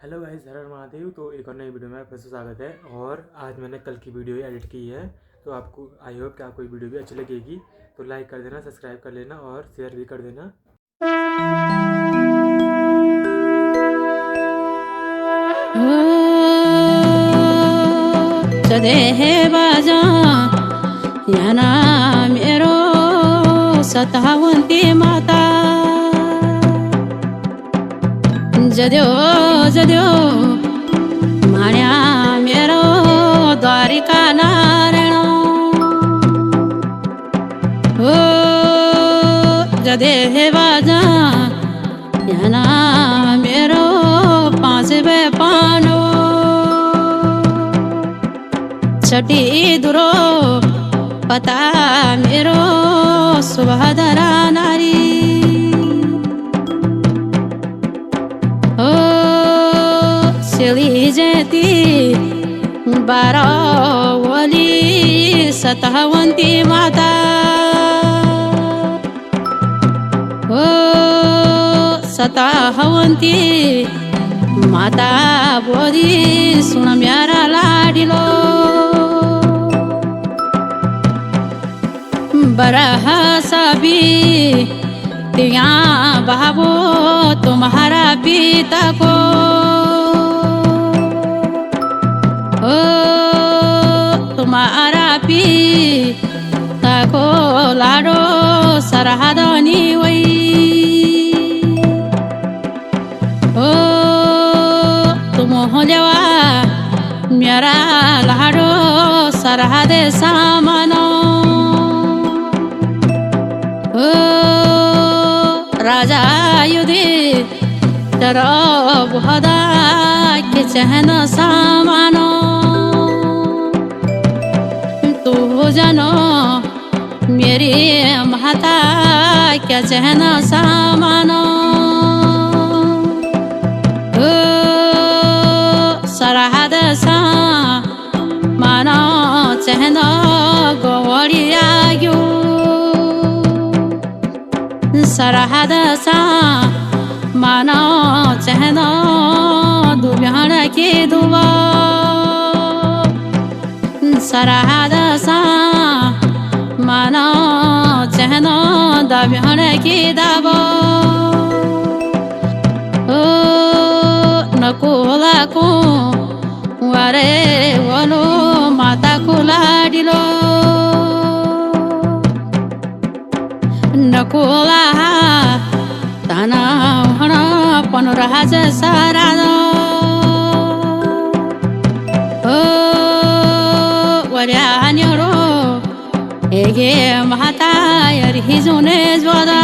Hello guys, हर हर महादेव। तो एक और नई वीडियो में फिर से स्वागत है। और आज मैंने कल की वीडियो ही एडिट की है, तो आपको आई होप कि आपको वीडियो भी अच्छी लगेगी। तो लाइक कर देना, सब्सक्राइब कर लेना और शेयर भी कर देना। सदेहे बाजा याना मेरो सतावंती माता जद्यो जद्यो माण्या मेरो द्वारिका नारायण हो जदेहे बाजा याना मेरो पाँच बे पानो छठी दुरो पता मेरो सुभद्रा नारी ओ सिली जयती बारावली सतावंती माता ओ सतावंती माता बोधी सुन म्यारा लाडिलो बरह सभी तिया बाबो तुम्हारा पिता को ओ तुम्हारा पिता को लाडो सरहदनी वही ओ तुम हो जावा मेरा लाडो सरहद सामानो राजा युधि तेरा बुहदा के चहन सामानो तू जानो मेरी माता क्या चहन सामानो सरहद सा मानो चहन गोवड़िया गयो सरहद सा मानो चहनो दुबियान की दुआ सरहद सा मानो चहनो दुबियान की दबो ओ नकुला को वारे वलो माता कुला डिलो नकुला ताना हना पनुराज सारानो ओ वऱ्यान्यरो एगे माता यरी जुने ज्वदा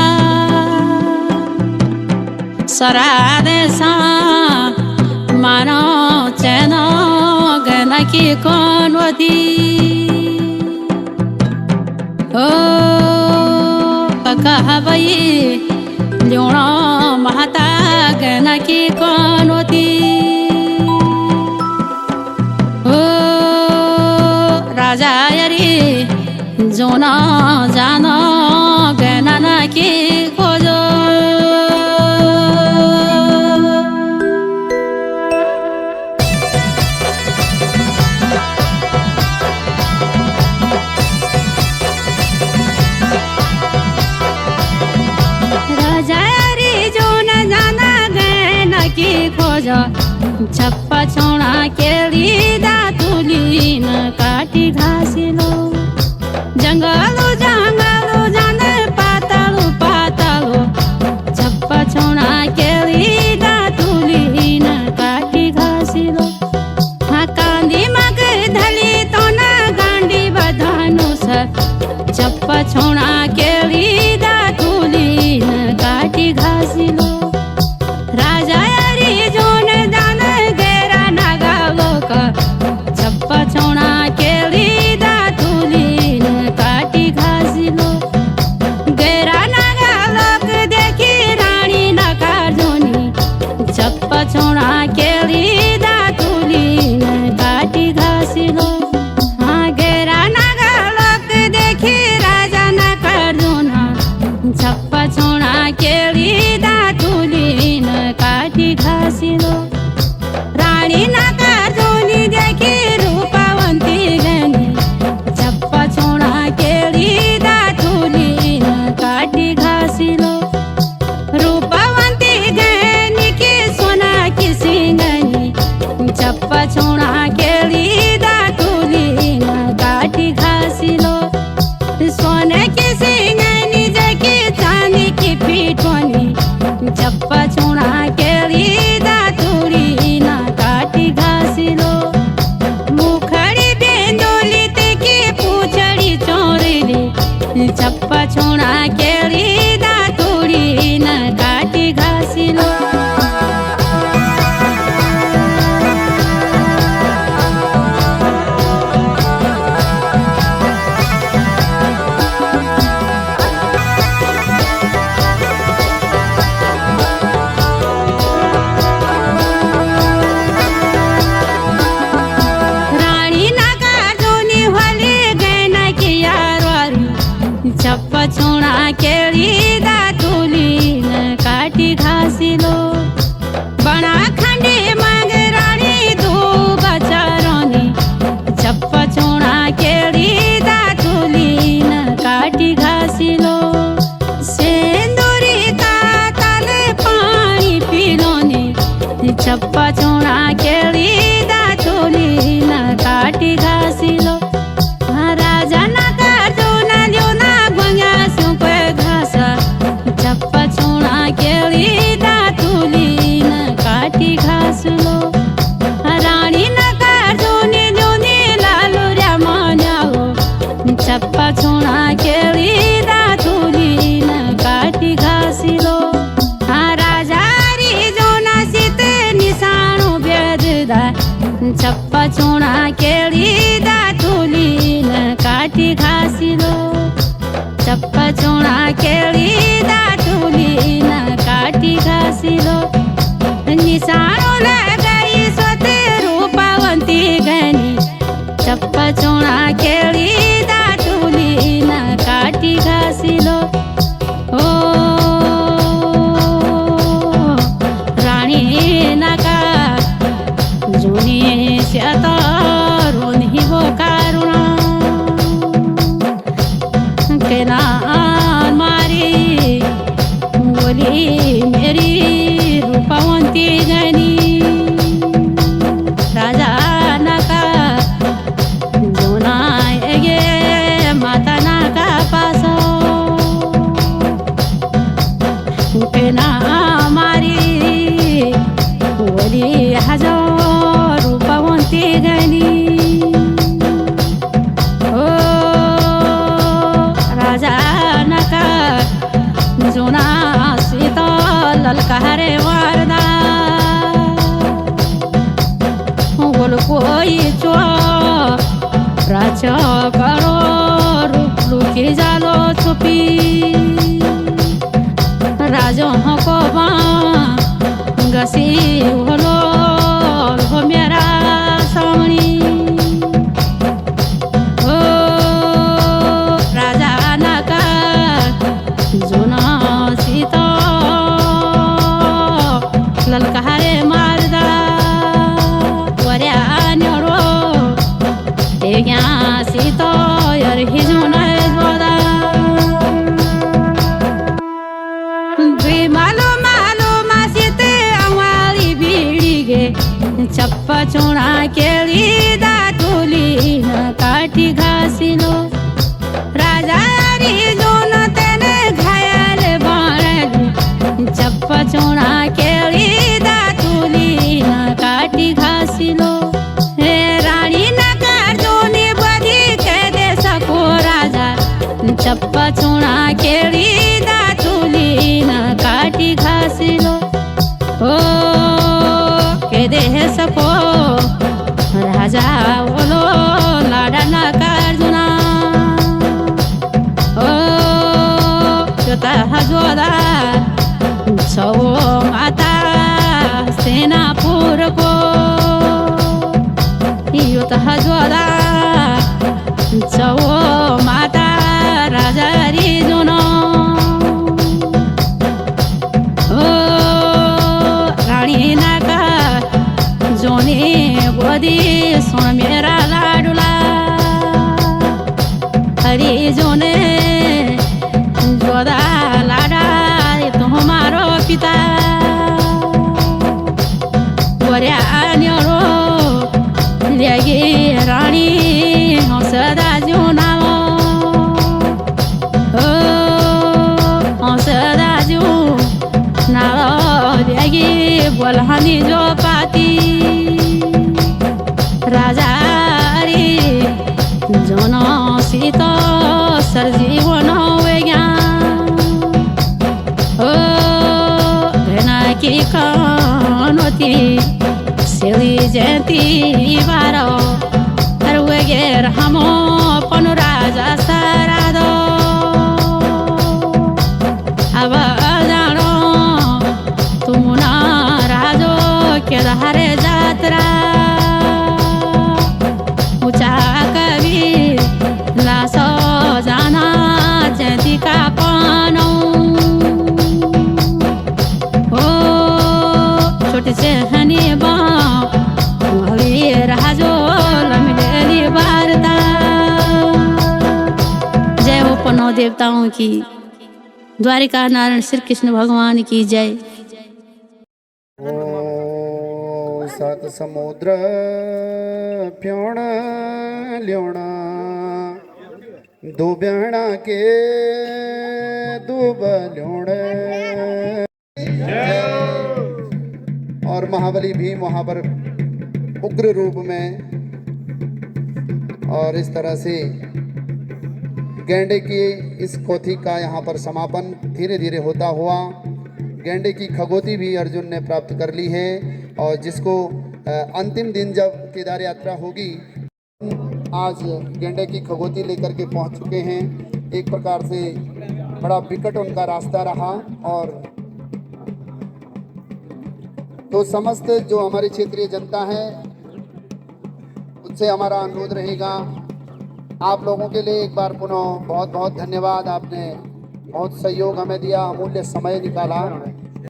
सरादेसा मानो चेनो गनकी कोनवती ओ कहबई ल्योणो माता गना की कोनवती ओ राजा यरी जोना जानो गना की खोजो छप्पा छोड़ा केली दातुली न काटी घासिलो जंगलो जंगलो जाने पातालो पातालो छप्पा छोड़ा केली दातुली न काटी घासिलो हाँ कांदी मग धली तो न गांडी बधानु स छप्पा छोड़ा केली दातुली न काटी घासिलो राजा छप्पा छोड़ा केली दातुली न काटी घा चप्पा चूड़ा केली दातुली न काटी घासिलो राजा ना काटो ना जो ना गोंगा सुपे घास चप्पा चूड़ा केली दातुली न काटी घासिलो रानी न काटो ने जो ने लालो रामनाओ चप्पा चूड़ा केली दातुली न काटी घासिलो चप्पा चूड़ा केली दातुली न काटी घासिलो चप्पा चूड़ा केली दातुली न काटी घासिलो निशाणो लगाई स्वते रूपावंती गणी चप्पा चूड़ा केली दातुली न काटी घासिलो ओ राणी नका जुनी शेतारून हिवो कारुणा केला मारी बोली मेरी रूपावंती गणी राजा नका जुना गे माता नका पासो केला मारी बोली हजार रूपावंती गणी ओ राजा नका जुना सीता ललकारे वारदा बोल कोई चो राज करो रूप लुकी जालो छुपी राजो को गसी होलो हो मेरा सामनी ओ राजा नका जुना सीता ललकारे मारदा वऱ्या न्योरो तेग्या सीता यार ही जुना जोदा मालो मालो मासीते आवाली बीड़ी गे चप्पा चूड़ा केली दातुली न काटी घासिलो राजा री जोन तेने घायल बाणदी चप्पा चूड़ा केली दातुली न काटी घासिलो हे रानी न काटो ने बधी कह दे सको राजा चप्पा चूड़ा केली दातुली न काटी घासिलो ओ के दे सको राजा बोलो लाडा न कार्जुना ओ जोता जोदा छो माता सेनापुर को योत जोदा छो माता राजा री जुनो रानी नका जोनी गोदी सुन मेरा लाडुला हरी जोने जोदा लाडा तुम्हारो पिता गोऱ्या न्योरो लेगी रानी सदा जुनावो ओ सदा जु नालो लेगी बोलहानी जो पाती राजा रे जोनो सीतो सरजीवन वेगा ओ घना की कानोती सेली जयंती बारो हर वेगेर हमो पनु राजा सरादो अब जानो तुम ना राजो के हरे जात्रा ऊंचा कभी लासो जाना जयंती का पानो ओ छोटे से हनी राजो लमिलेली वारता। जय हो पन्नो देवताओं की, द्वारिका नारायण श्री कृष्ण भगवान की जय। सात समुद्र प्योण ल्योणा दो ब्याणा के दूब ल्योण। और महाबली भीम वहां पर उग्र रूप में, और इस तरह से गैंडे की इस कोथी का यहाँ पर समापन धीरे धीरे होता हुआ गैंडे की खगोती भी अर्जुन ने प्राप्त कर ली है। और जिसको अंतिम दिन जब केदार यात्रा होगी, आज गैंडे की खगोती लेकर के पहुँच चुके हैं। एक प्रकार से बड़ा विकट उनका रास्ता रहा। और तो समस्त जो हमारी क्षेत्रीय जनता है उससे हमारा अनुरोध रहेगा, आप लोगों के लिए एक बार पुनः बहुत बहुत धन्यवाद। आपने बहुत सहयोग हमें दिया, अमूल्य समय निकाला।